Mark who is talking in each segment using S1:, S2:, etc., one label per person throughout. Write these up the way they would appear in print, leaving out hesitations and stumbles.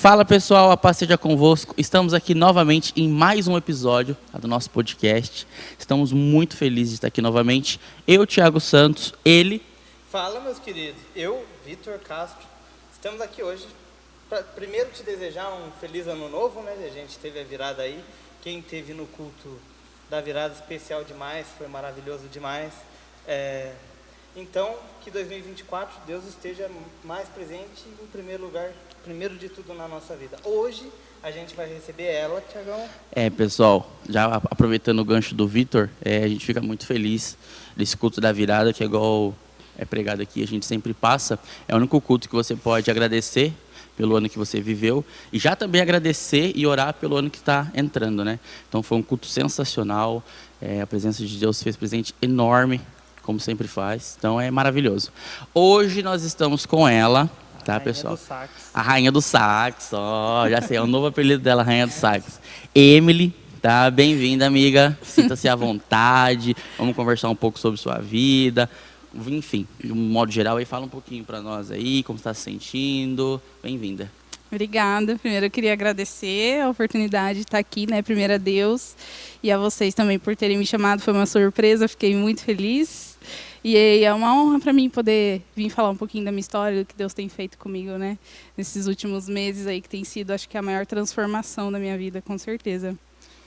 S1: Fala pessoal, a paz seja convosco. Estamos aqui novamente em mais um episódio do nosso podcast. Estamos muito felizes de estar aqui novamente. Eu, Thiago Santos, ele...
S2: Fala, meus queridos. Eu, Vitor Castro. Estamos aqui hoje para primeiro te desejar um feliz ano novo, né? A gente teve a virada aí. Quem teve no culto da virada especial demais, foi maravilhoso demais. Então, que 2024 Deus esteja mais presente em primeiro lugar, primeiro de tudo na nossa vida. Hoje a gente vai receber ela, Thiagão.
S1: Pessoal, já aproveitando o gancho do Vitor, a gente fica muito feliz desse culto da virada, que é igual é pregado aqui, a gente sempre passa. É o único culto que você pode agradecer pelo ano que você viveu e já também agradecer e orar pelo ano que está entrando, né? Então foi um culto sensacional, a presença de Deus fez presente enorme, como sempre faz, então é maravilhoso. Hoje nós estamos com ela, tá, pessoal? A Rainha do Sax, já sei, é o novo apelido dela, Rainha do Sax. Emily, tá? Bem-vinda, amiga, sinta-se à vontade, vamos conversar um pouco sobre sua vida, enfim, de um modo geral, aí fala um pouquinho para nós aí, como está se sentindo, bem-vinda.
S3: Obrigada. Primeiro eu queria agradecer a oportunidade de estar aqui, né? Primeiro a Deus e a vocês também por terem me chamado. Foi uma surpresa, fiquei muito feliz. E é uma honra para mim poder vir falar um pouquinho da minha história, do que Deus tem feito comigo, né? Nesses últimos meses aí, que tem sido, acho que a maior transformação da minha vida, com certeza.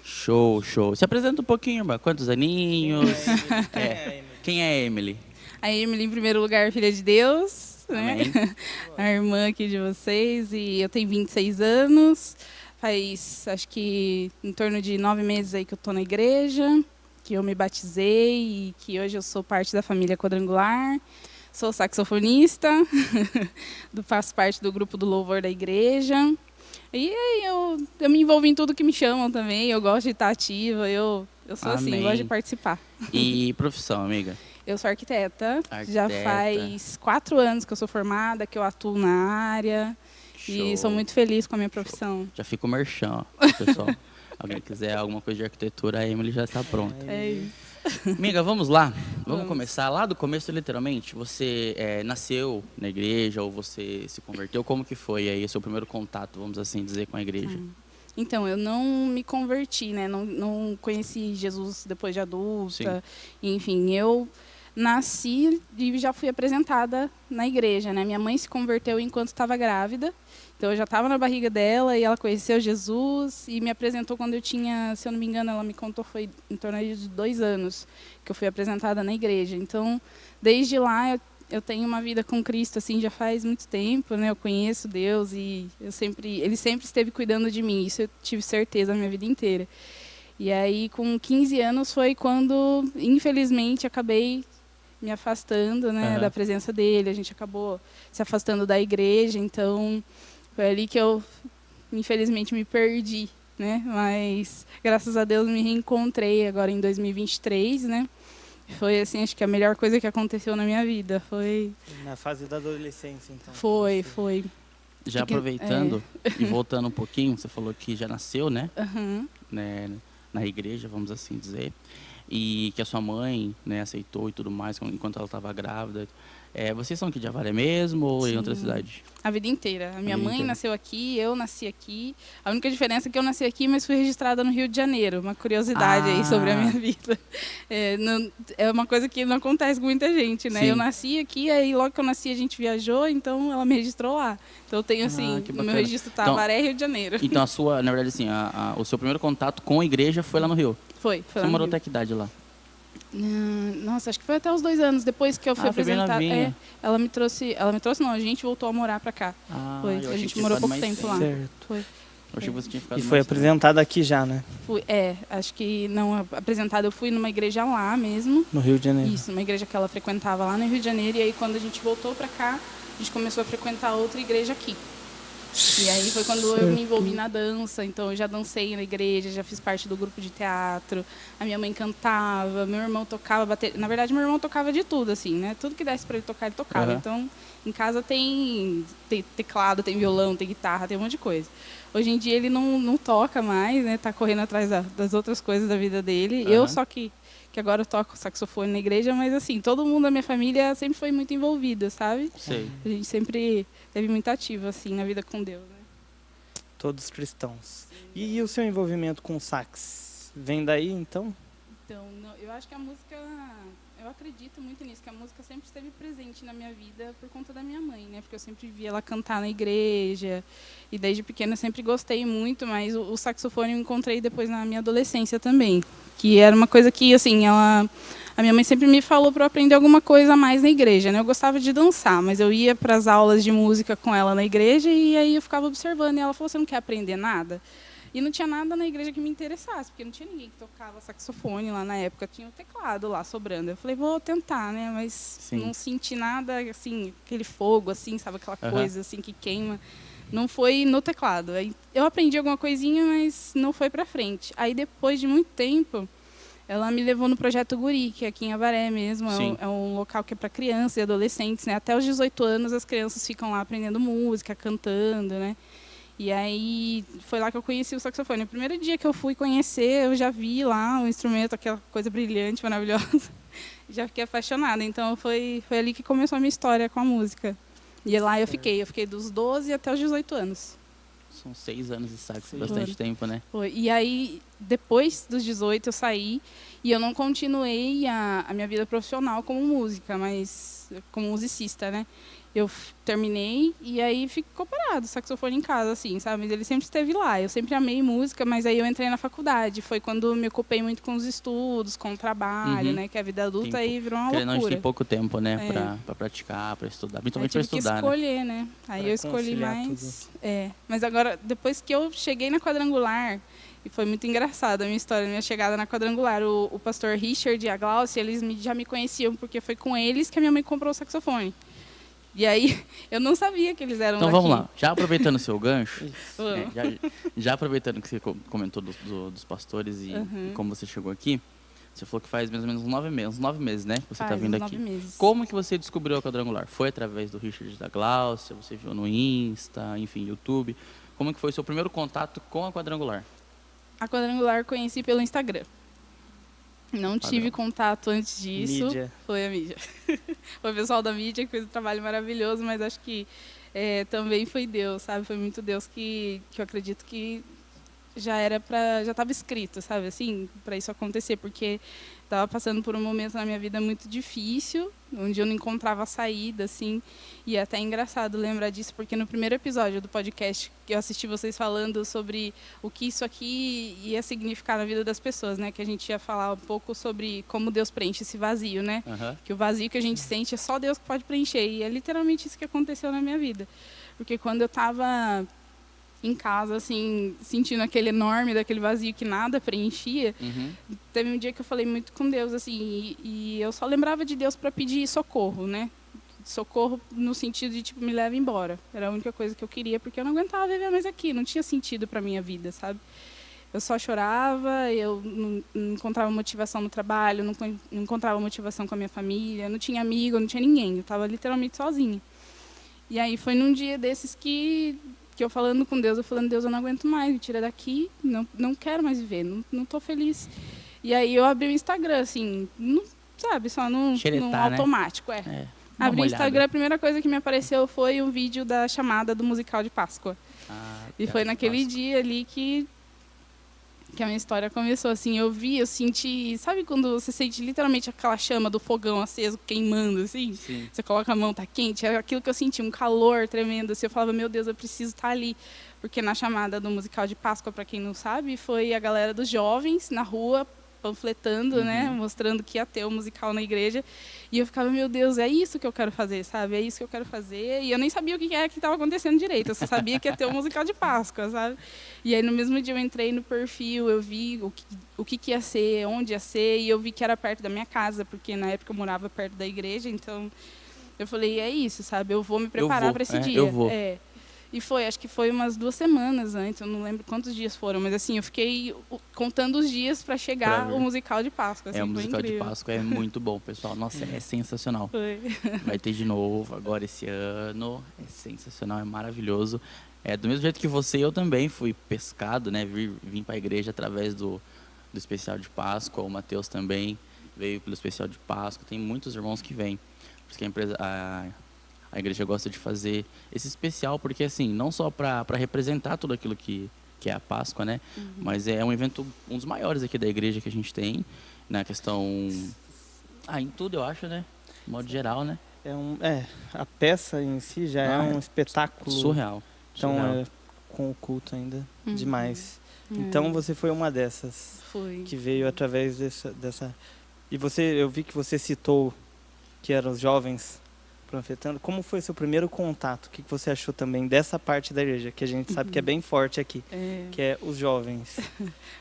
S1: Show, show. Se apresenta um pouquinho, quantos aninhos? Quem é a Emily?
S3: A Emily, em primeiro lugar, filha de Deus, né? A irmã aqui de vocês, e eu tenho 26 anos, faz acho que em torno de 9 meses aí que eu estou na igreja, que eu me batizei e que hoje eu sou parte da família quadrangular, sou saxofonista, faço parte do grupo do louvor da igreja, e aí eu me envolvo em tudo que me chamam também, eu gosto de estar ativa, eu sou assim, gosto de participar.
S1: E profissão, amiga?
S3: Eu sou arquiteta, já faz 4 anos que eu sou formada, que eu atuo na área. Show. E sou muito feliz com a minha profissão.
S1: Show. Já fica o merchan, ó, pessoal. Alguém quiser alguma coisa de arquitetura, a Emily já está pronta.
S3: É isso.
S1: Amiga, vamos lá? Vamos começar lá do começo, literalmente. Você nasceu na igreja ou você se converteu? Como que foi aí o seu primeiro contato, vamos assim dizer, com a igreja?
S3: Então, eu não me converti, né? Não conheci Jesus depois de adulta. Sim. Enfim, eu nasci e já fui apresentada na igreja, né? Minha mãe se converteu enquanto estava grávida. Então, eu já estava na barriga dela e ela conheceu Jesus e me apresentou quando eu tinha, se eu não me engano, ela me contou, foi em torno de 2 anos que eu fui apresentada na igreja. Então, desde lá, eu tenho uma vida com Cristo, assim, já faz muito tempo, né? Eu conheço Deus e Ele sempre esteve cuidando de mim. Isso eu tive certeza a minha vida inteira. E aí, com 15 anos, foi quando, infelizmente, acabei me afastando, né, da presença dele. A gente acabou se afastando da igreja, então foi ali que eu, infelizmente, me perdi, né? Mas, graças a Deus, me reencontrei agora em 2023, né? Foi, assim, acho que a melhor coisa que aconteceu na minha vida. Foi...
S2: Na fase da adolescência, então.
S3: Foi.
S1: Já aproveitando e voltando um pouquinho, você falou que já nasceu, né? né? Na igreja, vamos assim dizer. E que a sua mãe, né, aceitou e tudo mais enquanto ela estava grávida. Vocês são aqui de Avaré mesmo ou em outra cidade?
S3: A vida inteira. A minha mãe nasceu aqui, eu nasci aqui. A única diferença é que eu nasci aqui, mas fui registrada no Rio de Janeiro. Uma curiosidade aí sobre a minha vida. É uma coisa que não acontece com muita gente, né? Sim. Eu nasci aqui, aí logo que eu nasci a gente viajou, então ela me registrou lá. Então eu tenho assim, o meu registro tá Avaré e Rio de Janeiro.
S1: Então na verdade assim, o seu primeiro contato com a igreja foi lá no Rio?
S3: Foi
S1: Você morou até que idade lá?
S3: Nossa, acho que foi até os 2 anos depois que eu fui apresentada. Ela me trouxe não, a gente voltou a morar pra cá. A gente morou pouco tempo lá.
S2: Certo.
S3: Foi.
S1: Eu achei que você tinha ficado.
S2: E foi apresentada aqui já, né?
S3: Acho que não apresentada, eu fui numa igreja lá mesmo.
S2: No Rio de Janeiro.
S3: Isso, uma igreja que ela frequentava lá no Rio de Janeiro, e aí quando a gente voltou pra cá, a gente começou a frequentar outra igreja aqui. E aí foi quando eu me envolvi na dança, então eu já dancei na igreja, já fiz parte do grupo de teatro, a minha mãe cantava, meu irmão tocava bateria. Na verdade, meu irmão tocava de tudo, assim, né? Tudo que desse para ele tocar, ele tocava. Então, em casa tem teclado, tem violão, tem guitarra, tem um monte de coisa. Hoje em dia ele não toca mais, né? Tá correndo atrás das outras coisas da vida dele. Eu só que agora eu toco saxofone na igreja, mas assim, todo mundo da minha família sempre foi muito envolvido, sabe?
S1: Sei.
S3: A gente sempre teve muito ativo, assim, na vida com Deus, né?
S2: Todos cristãos. E o seu envolvimento com o sax? Vem daí, então?
S3: Então, eu acho que a música, eu acredito muito nisso, que a música sempre esteve presente na minha vida por conta da minha mãe, né? Porque eu sempre via ela cantar na igreja, e desde pequena eu sempre gostei muito, mas o saxofone eu encontrei depois na minha adolescência também, que era uma coisa que, assim, a minha mãe sempre me falou para eu aprender alguma coisa a mais na igreja, né? Eu gostava de dançar, mas eu ia para as aulas de música com ela na igreja e aí eu ficava observando, e ela falou: "Você não quer aprender nada?" E não tinha nada na igreja que me interessasse, porque não tinha ninguém que tocava saxofone lá na época, tinha o teclado lá sobrando. Eu falei: "Vou tentar, né?" Mas
S1: Sim.
S3: não senti nada, assim, aquele fogo, assim, sabe? Aquela coisa, assim, que queima. Não foi no teclado. Aí eu aprendi alguma coisinha, mas não foi para frente. Aí, depois de muito tempo, ela me levou no Projeto Guri, que é aqui em Avaré mesmo. É um local que é para crianças e adolescentes, né? Até os 18 anos, as crianças ficam lá aprendendo música, cantando, né? E aí foi lá que eu conheci o saxofone. O primeiro dia que eu fui conhecer, eu já vi lá o instrumento, aquela coisa brilhante, maravilhosa. Já fiquei apaixonada. Então foi ali que começou a minha história com a música. E lá eu fiquei dos 12 até os 18 anos.
S1: São 6 anos de sax, bastante tempo, né?
S3: Foi. E aí, depois dos 18, eu saí e eu não continuei a minha vida profissional como música, mas como musicista, né? Eu terminei e aí ficou parado o saxofone em casa, assim, sabe? Mas ele sempre esteve lá. Eu sempre amei música, mas aí eu entrei na faculdade. Foi quando me ocupei muito com os estudos, com o trabalho, né? Que a vida adulta aí virou uma loucura.
S1: A gente tem pouco tempo, né? Pra praticar, pra estudar. Principalmente pra estudar,
S3: né? Eu tive que escolher, né? Aí eu escolhi mais... Mas agora, depois que eu cheguei na Quadrangular, e foi muito engraçada a minha história, a minha chegada na Quadrangular, o pastor Richard e a Glaucia, eles já me conheciam, porque foi com eles que a minha mãe comprou o saxofone. E aí, eu não sabia que eles eram
S1: Então
S3: daqui.
S1: vamos lá, já aproveitando o seu gancho, já aproveitando que você comentou dos pastores e como você chegou aqui, você falou que faz mais ou menos uns 9 meses, né, que você está vindo aqui.
S3: 9 meses.
S1: Como que você descobriu a Quadrangular? Foi através do Richard da Glaucia, você viu no Insta, enfim, YouTube? Como que foi o seu primeiro contato com a Quadrangular?
S3: A Quadrangular eu conheci pelo Instagram. Não tive contato antes disso.
S2: Mídia.
S3: Foi a mídia. Foi o pessoal da mídia que fez um trabalho maravilhoso, mas acho que também foi Deus, sabe? Foi muito Deus que eu acredito que já estava escrito, sabe? Assim, para isso acontecer, porque estava passando por um momento na minha vida muito difícil, onde eu não encontrava saída, assim, e é até engraçado lembrar disso, porque no primeiro episódio do podcast que eu assisti vocês falando sobre o que isso aqui ia significar na vida das pessoas, né, que a gente ia falar um pouco sobre como Deus preenche esse vazio, né, que o vazio que a gente sente é só Deus que pode preencher, e é literalmente isso que aconteceu na minha vida, porque quando eu estava em casa, assim, sentindo aquele enorme, daquele vazio que nada preenchia, teve um dia que eu falei muito com Deus, assim, e eu só lembrava de Deus para pedir socorro, né? Socorro no sentido de, tipo, me leva embora. Era a única coisa que eu queria, porque eu não aguentava viver mais aqui, não tinha sentido para minha vida, sabe? Eu só chorava, eu não encontrava motivação no trabalho, não encontrava motivação com a minha família, não tinha amigo, não tinha ninguém, eu estava literalmente sozinha. E aí foi num dia desses que eu falando com Deus, Deus, eu não aguento mais, me tira daqui, não quero mais viver, não tô feliz. E aí eu abri o Instagram, assim, não, sabe, só no automático, Abri o Instagram, a primeira coisa que me apareceu foi um vídeo da chamada do musical de Páscoa. E foi naquele dia ali que a minha história começou, assim, eu senti, sabe quando você sente literalmente aquela chama do fogão aceso queimando, assim?
S1: Sim.
S3: Você coloca a mão, tá quente, era aquilo que eu senti, um calor tremendo, assim, eu falava, meu Deus, eu preciso estar ali, porque na chamada do musical de Páscoa, para quem não sabe, foi a galera dos jovens na rua, panfletando, né, mostrando que ia ter o musical na igreja, e eu ficava, meu Deus, é isso que eu quero fazer, sabe, é isso que eu quero fazer, e eu nem sabia o que era que estava acontecendo direito, eu só sabia que ia ter o musical de Páscoa, sabe, e aí no mesmo dia eu entrei no perfil, eu vi o que ia ser, onde ia ser, e eu vi que era perto da minha casa, porque na época eu morava perto da igreja, então eu falei, é isso, sabe, eu vou me preparar para esse dia.
S1: Eu vou.
S3: E acho que foi umas 2 semanas antes, eu não lembro quantos dias foram, mas assim, eu fiquei contando os dias para chegar o musical de Páscoa. Assim,
S1: o musical de Páscoa é muito bom, pessoal. Nossa, é sensacional. Vai ter de novo agora esse ano, é sensacional, é maravilhoso. Do mesmo jeito que você, eu também fui pescado, né? Vim para a igreja através do especial de Páscoa, o Matheus também veio pelo especial de Páscoa, tem muitos irmãos que vêm. Por isso que a A igreja gosta de fazer esse especial, porque assim, não só para representar tudo aquilo que é a Páscoa, né? Mas é um evento, um dos maiores aqui da igreja que a gente tem, na questão... em tudo eu acho, né? De modo geral, né?
S2: A peça em si já é um espetáculo.
S1: Surreal.
S2: Então,
S1: surreal.
S2: com o culto ainda, demais. Então, você foi uma dessas.
S3: Foi.
S2: Que veio através dessa... E eu vi que você citou que eram os jovens profetando. Como foi seu primeiro contato? O que você achou também dessa parte da igreja, que a gente sabe que é bem forte aqui, que é os jovens?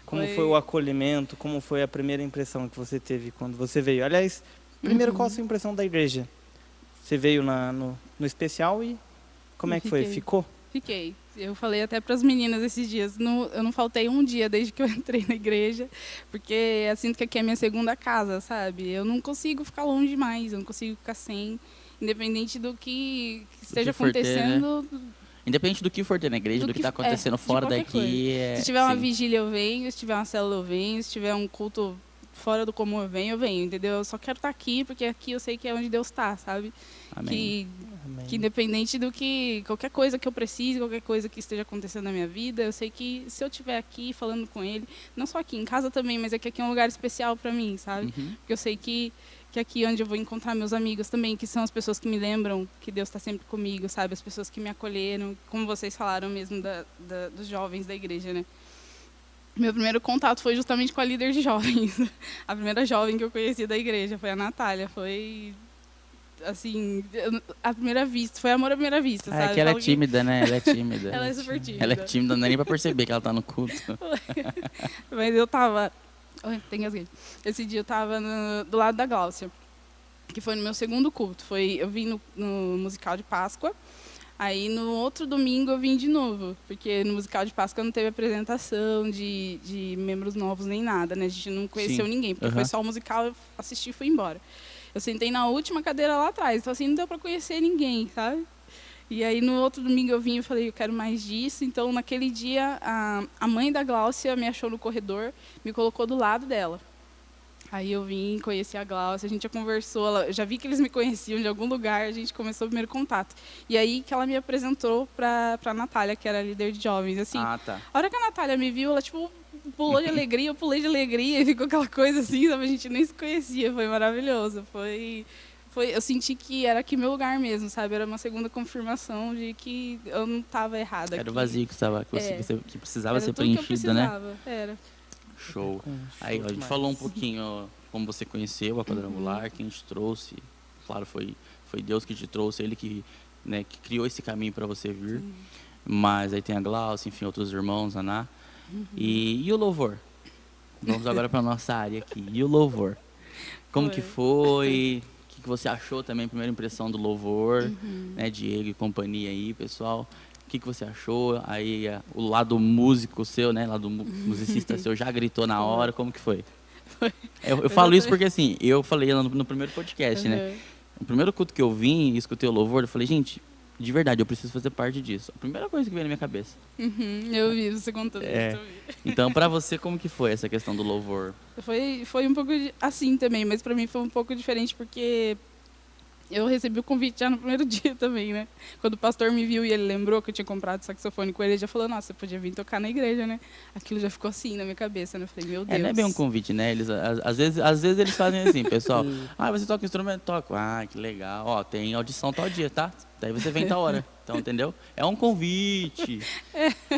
S2: Como foi o acolhimento? Como foi a primeira impressão que você teve quando você veio? Aliás, primeiro, qual a sua impressão da igreja? Você veio no especial e como é que foi? Ficou?
S3: Fiquei. Eu falei até para as meninas esses dias, eu não faltei um dia desde que eu entrei na igreja, porque eu sinto que aqui é minha segunda casa, sabe? Eu não consigo ficar longe demais, eu não consigo ficar sem, independente do que esteja acontecendo.
S1: Ter, né? Independente do que for ter na igreja, do que está acontecendo fora daqui.
S3: Se tiver uma vigília, eu venho, se tiver uma célula, eu venho, se tiver um culto fora do comum, eu venho, entendeu? Eu só quero estar aqui, porque aqui eu sei que é onde Deus está, sabe?
S1: Amém.
S3: Que independente do que, qualquer coisa que eu precise, qualquer coisa que esteja acontecendo na minha vida, eu sei que se eu estiver aqui falando com Ele, não só aqui, em casa também, mas é que aqui é um lugar especial para mim, sabe? Porque eu sei que aqui é onde eu vou encontrar meus amigos também, que são as pessoas que me lembram que Deus está sempre comigo, sabe? As pessoas que me acolheram, como vocês falaram mesmo dos jovens da igreja, né? Meu primeiro contato foi justamente com a líder de jovens. A primeira jovem que eu conheci da igreja foi a Natália. Foi, assim, à primeira vista. Foi amor à primeira vista, sabe?
S1: É que ela é tímida, né? Ela é tímida.
S3: Ela é super tímida.
S1: Ela é tímida, não dá nem pra perceber que ela tá no culto.
S3: Mas eu tava... Tem gasgueiro. Esse dia eu tava do lado da Gláucia, que foi no meu segundo culto. Eu vim no musical de Páscoa. Aí, no outro domingo, eu vim de novo, porque no musical de Páscoa não teve apresentação de membros novos nem nada, né? A gente não conheceu ninguém, porque foi só o musical, eu assisti e fui embora. Eu sentei na última cadeira lá atrás, então assim, não deu para conhecer ninguém, sabe? E aí, no outro domingo, eu vim e falei, eu quero mais disso. Então, naquele dia, a mãe da Gláucia me achou no corredor, me colocou do lado dela. Aí eu vim, conheci a Gláucia, a gente já conversou, eu já vi que eles me conheciam de algum lugar, a gente começou o primeiro contato. E aí que ela me apresentou para a Natália, que era a líder de jovens. Assim, a hora que a Natália me viu, ela tipo, pulou de alegria, eu pulei de alegria, e ficou aquela coisa assim, sabe? A gente nem se conhecia, foi maravilhoso. Eu senti que era aqui meu lugar mesmo, sabe? Era uma segunda confirmação de que eu não estava errada aqui.
S1: Era o vazio que precisava ser preenchido, né?
S3: Era.
S1: Show. Aí, a gente falou um pouquinho como você conheceu a Quadrangular, quem te trouxe. Claro, foi Deus que te trouxe, Ele que criou esse caminho para você vir. Mas aí tem a Glaucia, enfim, outros irmãos, Aná. E o louvor? Vamos agora para nossa área aqui. E o louvor? Como que foi? O que você achou também, primeira impressão do louvor, né, Diego e companhia aí, pessoal? O que você achou? Aí o lado músico seu, né? Lado musicista seu já gritou na hora. Como que foi? Eu falo isso porque assim, eu falei no primeiro podcast, né? O primeiro culto que eu vim e escutei o louvor, eu falei, gente, de verdade, eu preciso fazer parte disso. A primeira coisa que veio na minha cabeça.
S3: Eu vi você contando isso.
S1: Então, pra você, como que foi essa questão do louvor?
S3: Foi um pouco assim também, mas pra mim foi um pouco diferente porque eu recebi o convite já no primeiro dia também, né? Quando o pastor me viu e ele lembrou que eu tinha comprado saxofone com ele, ele já falou, nossa, você podia vir tocar na igreja, né? Aquilo já ficou assim na minha cabeça, né? Eu falei, meu Deus.
S1: Não é bem um convite, né? Eles, às vezes eles fazem assim, pessoal. Você toca instrumento? Toco. Que legal. Ó, tem audição tal dia, tá? Daí você vem tal hora. Então, entendeu? É um convite.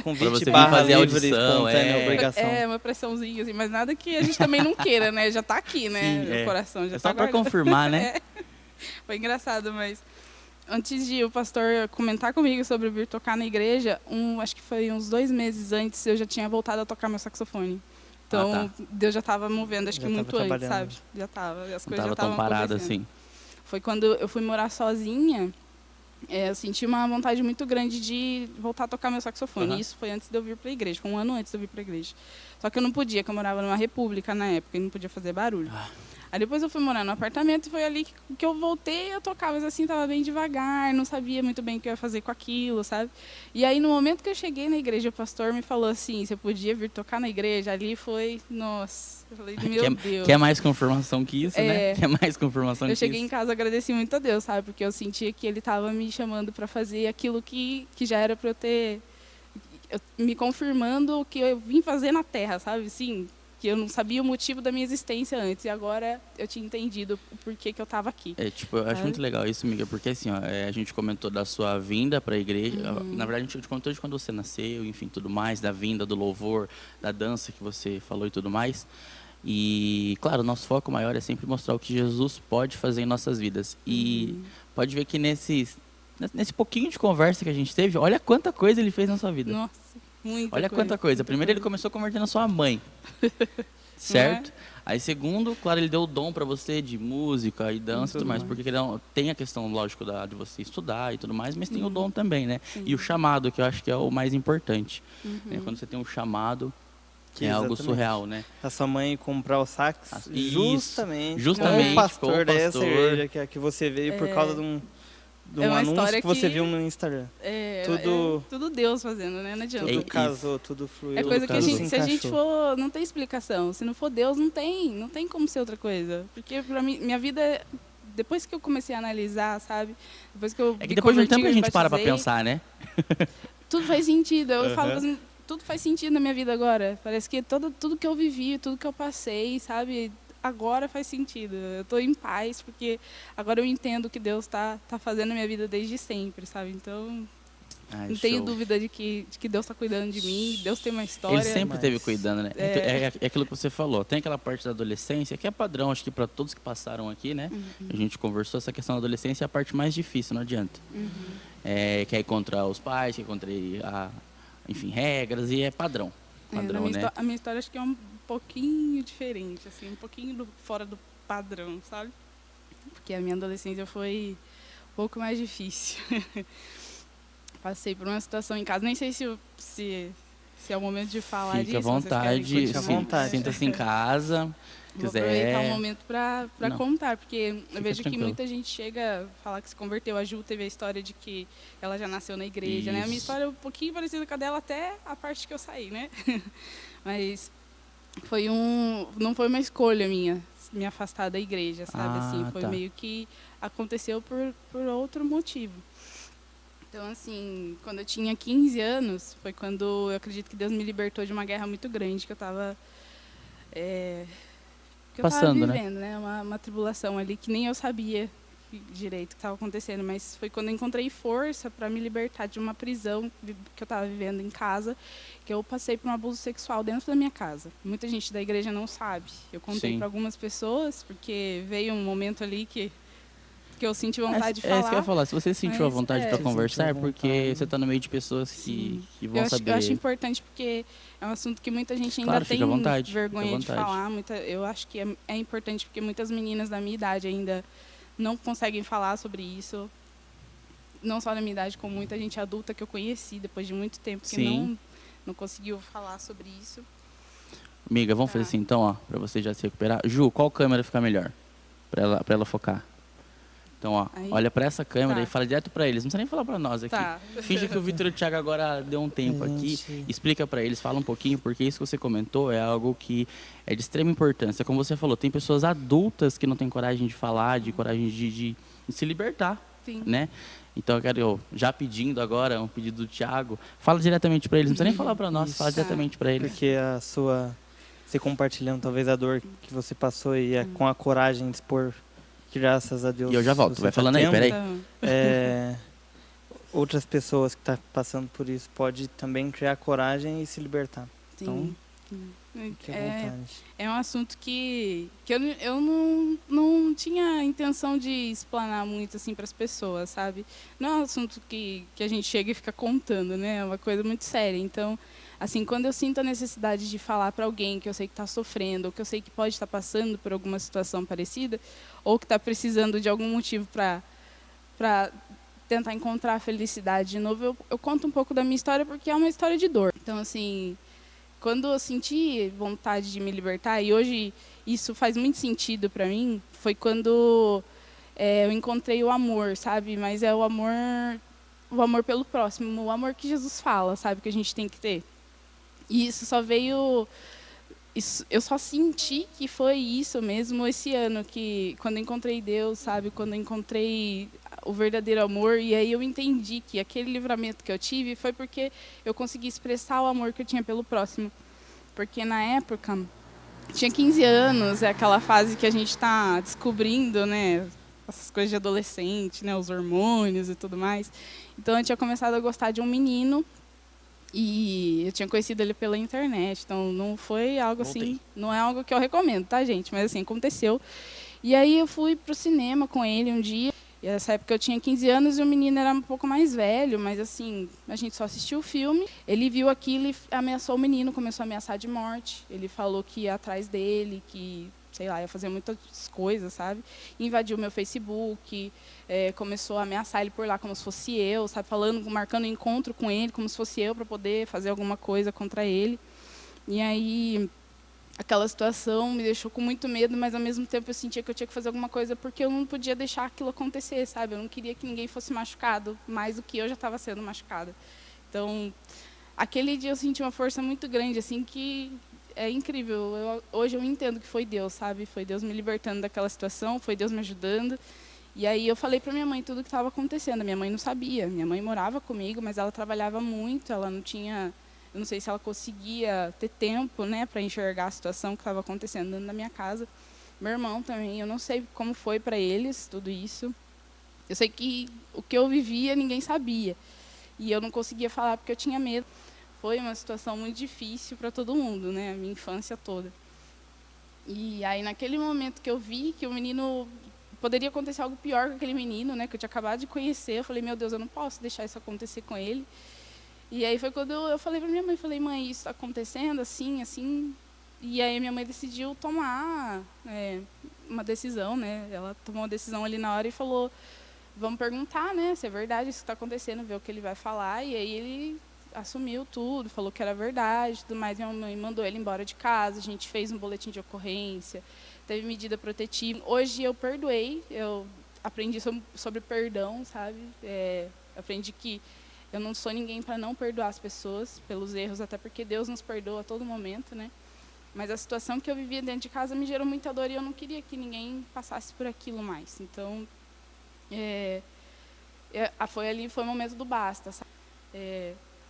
S2: Convite
S1: pra você vir fazer audição.
S2: Obrigação.
S3: Uma pressãozinha, assim, mas nada que a gente também não queira, né? Já tá aqui, né?
S1: Sim,
S3: o coração já tá
S1: só pra confirmar, né?
S3: Foi engraçado, mas antes de o pastor comentar comigo sobre vir tocar na igreja, acho que foi uns 2 meses antes, eu já tinha voltado a tocar meu saxofone. Então, Deus já estava movendo, acho que muito antes, sabe? Já estava, as coisas já estavam
S1: tão parado assim.
S3: Foi quando eu fui morar sozinha, eu senti uma vontade muito grande de voltar a tocar meu saxofone. Isso foi antes de eu vir para a igreja, foi 1 ano antes de eu vir para a igreja. Só que eu não podia, porque eu morava numa república na época e não podia fazer barulho. Aí depois eu fui morar no apartamento e foi ali que eu voltei, eu tocava, mas assim, tava bem devagar, não sabia muito bem o que eu ia fazer com aquilo, sabe? E aí no momento que eu cheguei na igreja, o pastor me falou assim, você podia vir tocar na igreja? Ali foi, nossa, eu falei, meu Deus.
S1: Quer mais confirmação que isso, né?
S3: É.
S1: Quer mais confirmação que
S3: Eu
S1: isso?
S3: cheguei em casa, agradeci muito a Deus, sabe? Porque eu sentia que ele estava me chamando para fazer aquilo que já era para eu ter, me confirmando o que eu vim fazer na Terra, sabe? Sim, que eu não sabia o motivo da minha existência antes e agora eu tinha entendido o porquê que eu estava aqui.
S1: Tipo, eu acho muito legal isso, Miga, porque assim, ó, a gente comentou da sua vinda para a igreja, na verdade a gente contou de quando você nasceu, enfim, tudo mais, da vinda, do louvor, da dança que você falou e tudo mais. E, claro, o nosso foco maior é sempre mostrar o que Jesus pode fazer em nossas vidas. E pode ver que nesse pouquinho de conversa que a gente teve, olha quanta coisa ele fez na sua vida.
S3: Nossa, muita
S1: olha
S3: coisa.
S1: Quanta coisa. Primeiro ele começou convertendo a sua mãe, certo? Aí segundo, claro, ele deu o dom para você de música e dança e tudo mais. Porque tem a questão, lógico, de você estudar e tudo mais, mas tem o dom também, né? E o chamado, que eu acho que é o mais importante. Né? Quando você tem um chamado... É algo surreal, né?
S2: A sua mãe comprar o sax justamente
S1: com
S2: o pastor dessa igreja que você veio por causa de um anúncio que você viu no Instagram.
S3: Tudo Deus fazendo, né? Não adianta.
S2: Tudo casou, tudo fluiu.
S3: É coisa que se a gente for... Não tem explicação. Se não for Deus, não tem como ser outra coisa. Porque pra mim, minha vida... Depois que eu comecei a analisar, sabe? Depois que eu
S1: que depois de um tempo a gente para pra pensar, né?
S3: Tudo faz sentido. Eu falo assim... Tudo faz sentido na minha vida agora. Parece que tudo que eu vivi, tudo que eu passei, sabe? Agora faz sentido. Eu estou em paz, porque agora eu entendo que Deus tá fazendo na minha vida desde sempre, sabe? Então, não tenho dúvida de que Deus está cuidando de mim, Deus tem uma história.
S1: Ele sempre esteve cuidando, né? É aquilo que você falou. Tem aquela parte da adolescência, que é padrão, acho que para todos que passaram aqui, né? A gente conversou, essa questão da adolescência é a parte mais difícil, não adianta. Que é contra os pais, que é contra enfim, regras, e é padrão, né?
S3: A minha história acho que é um pouquinho diferente, assim, um pouquinho fora do padrão, sabe? Porque a minha adolescência foi um pouco mais difícil. Passei por uma situação em casa, nem sei se é o momento de falar disso.
S1: Fica à vontade, sinta-se em casa.
S3: Vou aproveitar o momento para contar, porque eu vejo que muita gente chega a falar que se converteu. A Ju teve a história de que ela já nasceu na igreja, né? A minha história é um pouquinho parecida com a dela, até a parte que eu saí, né? Mas não foi uma escolha minha me afastar da igreja, sabe? Foi meio que aconteceu por outro motivo. Então, assim, quando eu tinha 15 anos, foi quando eu acredito que Deus me libertou de uma guerra muito grande que eu estava... que eu estava vivendo, né? Uma tribulação ali que nem eu sabia direito o que estava acontecendo, mas foi quando eu encontrei força para me libertar de uma prisão que eu estava vivendo em casa, que eu passei por um abuso sexual dentro da minha casa. Muita gente da igreja não sabe. Eu contei para algumas pessoas, porque veio um momento ali que eu senti vontade de falar.
S1: É isso que eu ia falar. Se você sentiu a vontade para conversar, é porque você está no meio de pessoas que vão saber.
S3: Eu acho importante porque é um assunto que muita gente ainda tem vergonha de falar. Eu acho que é importante porque muitas meninas da minha idade ainda não conseguem falar sobre isso. Não só na minha idade, como muita gente adulta que eu conheci depois de muito tempo que não conseguiu falar sobre isso.
S1: Amiga, vamos fazer assim então, ó, para você já se recuperar. Ju, qual câmera fica melhor para ela focar? Então, ó, olha para essa câmera e fala direto para eles. Não precisa nem falar para nós aqui. Finge que o Vitor e o Thiago agora deu um tempo aqui. Explica para eles, fala um pouquinho, porque isso que você comentou é algo que é de extrema importância. Como você falou, tem pessoas adultas que não têm coragem de falar, de coragem de se libertar, né? Então, eu quero, já pedindo agora, um pedido do Thiago, fala diretamente para eles. Não precisa nem falar para nós, fala diretamente para eles.
S2: Porque você compartilhando talvez a dor que você passou e com a coragem de expor... Graças a Deus.
S1: E eu já volto. Vai falando aí, peraí.
S2: Outras pessoas que estão passando por isso pode também criar coragem e se libertar. Então, fique à vontade.
S3: É um assunto que eu não tinha intenção de explanar muito assim para as pessoas, sabe? Não é um assunto que a gente chega e fica contando, né? É uma coisa muito séria. Então, assim, quando eu sinto a necessidade de falar para alguém que eu sei que está sofrendo, ou que eu sei que pode estar passando por alguma situação parecida, ou que está precisando de algum motivo para tentar encontrar a felicidade de novo, eu conto um pouco da minha história, porque é uma história de dor. Então, assim, quando eu senti vontade de me libertar, e hoje isso faz muito sentido para mim, foi quando eu encontrei o amor, sabe? Mas é o amor pelo próximo, o amor que Jesus fala, sabe? Que a gente tem que ter. E isso só veio... eu só senti que foi isso mesmo esse ano, que quando eu encontrei Deus, sabe? Quando eu encontrei o verdadeiro amor, e aí eu entendi que aquele livramento que eu tive foi porque eu consegui expressar o amor que eu tinha pelo próximo. Porque na época, tinha 15 anos, é aquela fase que a gente está descobrindo, né? Essas coisas de adolescente, né? Os hormônios e tudo mais. Então eu tinha começado a gostar de um menino, e eu tinha conhecido ele pela internet, então não foi algo assim, não é algo que eu recomendo, tá, gente? Mas assim, aconteceu. E aí eu fui pro cinema com ele um dia, e nessa época eu tinha 15 anos e o menino era um pouco mais velho, mas assim, a gente só assistiu o filme. Ele viu aquilo e ameaçou o menino, começou a ameaçar de morte. Ele falou que ia atrás dele, que, sei lá, ia fazer muitas coisas, sabe? Invadiu meu Facebook, começou a ameaçar ele por lá como se fosse eu, sabe? Falando, marcando encontro com ele como se fosse eu para poder fazer alguma coisa contra ele. E aí, aquela situação me deixou com muito medo, mas ao mesmo tempo eu sentia que eu tinha que fazer alguma coisa porque eu não podia deixar aquilo acontecer, sabe? Eu não queria que ninguém fosse machucado mais do que eu já estava sendo machucada. Então, aquele dia eu senti uma força muito grande, assim, que é incrível. Hoje eu entendo que foi Deus, sabe? Foi Deus me libertando daquela situação, foi Deus me ajudando. E aí eu falei para minha mãe tudo o que estava acontecendo. A minha mãe não sabia. Minha mãe morava comigo, mas ela trabalhava muito, ela não tinha... Eu não sei se ela conseguia ter tempo, né, para enxergar a situação que estava acontecendo dentro da minha casa. Meu irmão também, eu não sei como foi para eles tudo isso. Eu sei que o que eu vivia ninguém sabia. E eu não conseguia falar porque eu tinha medo. Foi uma situação muito difícil para todo mundo, né, a minha infância toda. E aí, naquele momento que eu vi que o menino... Poderia acontecer algo pior com aquele menino, né, que eu tinha acabado de conhecer. Eu falei, meu Deus, eu não posso deixar isso acontecer com ele. E aí foi quando eu falei para minha mãe, falei, mãe, isso está acontecendo assim, assim. E aí minha mãe decidiu tomar uma decisão, né? Ela tomou uma decisão ali na hora e falou, vamos perguntar, né, se é verdade isso que está acontecendo, ver o que ele vai falar. E aí ele assumiu tudo, falou que era verdade, tudo mais. Minha mãe mandou ele embora de casa, a gente fez um boletim de ocorrência, teve medida protetiva. Hoje eu perdoei, eu aprendi sobre perdão, sabe? Aprendi que eu não sou ninguém para não perdoar as pessoas pelos erros, até porque Deus nos perdoa a todo momento, né? Mas a situação que eu vivia dentro de casa me gerou muita dor e eu não queria que ninguém passasse por aquilo mais. Então, foi o momento do basta, sabe?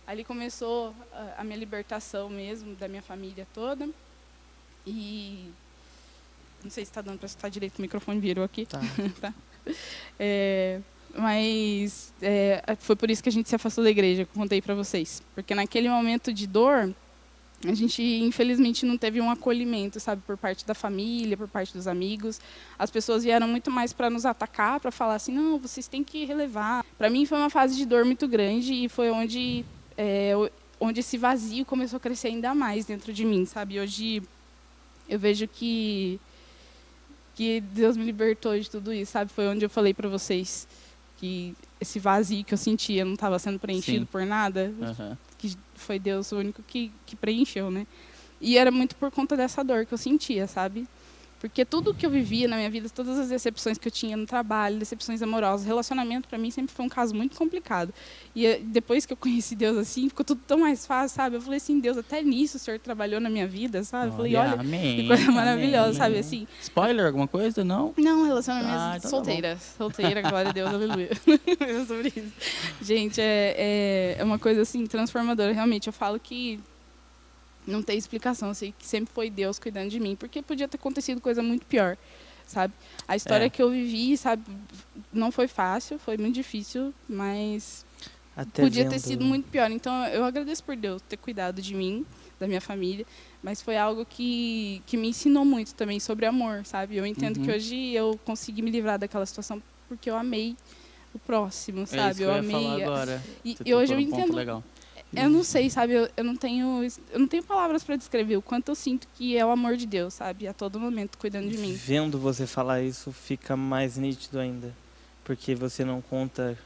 S3: Ali começou a minha libertação mesmo, da minha família toda. E não sei se está dando para escutar direito, o microfone virou aqui.
S2: Tá.
S3: Tá. Mas foi por isso que a gente se afastou da igreja, que eu contei para vocês. Porque naquele momento de dor, a gente, infelizmente, não teve um acolhimento, sabe, por parte da família, por parte dos amigos. As pessoas vieram muito mais para nos atacar, para falar assim, não, vocês têm que relevar. Para mim foi uma fase de dor muito grande e foi onde esse vazio começou a crescer ainda mais dentro de mim, sabe? Hoje eu vejo que Deus me libertou de tudo isso, sabe? Foi onde eu falei para vocês que esse vazio que eu sentia não estava sendo preenchido por nada, que foi Deus o único que preencheu, né? E era muito por conta dessa dor que eu sentia, sabe? Porque tudo que eu vivia na minha vida, todas as decepções que eu tinha no trabalho, decepções amorosas, relacionamento, para mim sempre foi um caso muito complicado. E depois que eu conheci Deus assim, ficou tudo tão mais fácil, sabe? Eu falei assim, Deus, até nisso o Senhor trabalhou na minha vida, sabe? Eu falei, olha, que coisa maravilhosa, sabe? Assim,
S1: spoiler, alguma coisa? Não?
S3: Não, relacionamento
S1: então
S3: solteira. Solteira, glória a Deus, aleluia. É sobre isso. Gente, é uma coisa assim, transformadora. Realmente, eu falo que não tem explicação. Eu sei que sempre foi Deus cuidando de mim, porque podia ter acontecido coisa muito pior, sabe? A história que eu vivi, sabe, não foi fácil, foi muito difícil, mas podia ter sido muito pior. Então, eu agradeço por Deus ter cuidado de mim, da minha família, mas foi algo que me ensinou muito também sobre amor, sabe? Eu entendo que hoje eu consegui me livrar daquela situação porque eu amei o próximo, sabe?
S1: É isso que eu ia falar agora.
S3: E hoje eu entendo. Legal. Eu não sei, sabe? Eu não tenho palavras para descrever o quanto eu sinto que é o amor de Deus, sabe? A todo momento cuidando de mim.
S2: Vendo você falar isso fica mais nítido ainda, porque você não conta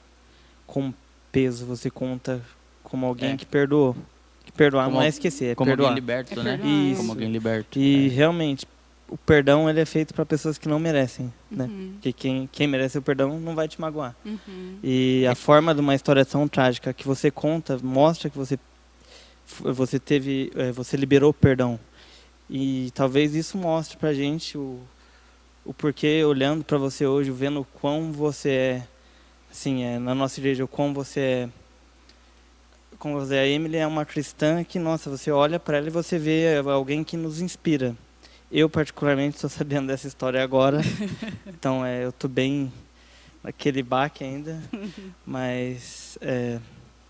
S2: com peso, você conta como alguém que perdoou, que perdoar não é esquecer, é
S1: como
S2: perdoar.
S1: Alguém liberto, né?
S2: Isso.
S1: Como alguém liberto.
S2: E realmente, o perdão ele é feito para pessoas que não merecem, né? Porque quem merece o perdão não vai te magoar. E a forma de uma história tão trágica que você conta mostra que você liberou o perdão. E talvez isso mostre pra gente o porquê, olhando para você hoje, vendo o quão você é, assim, na nossa igreja, o quão você é. Como você, a Emily é uma cristã que, nossa, você olha para ela e você vê alguém que nos inspira. Eu, particularmente, estou sabendo dessa história agora, então eu estou bem naquele baque ainda, mas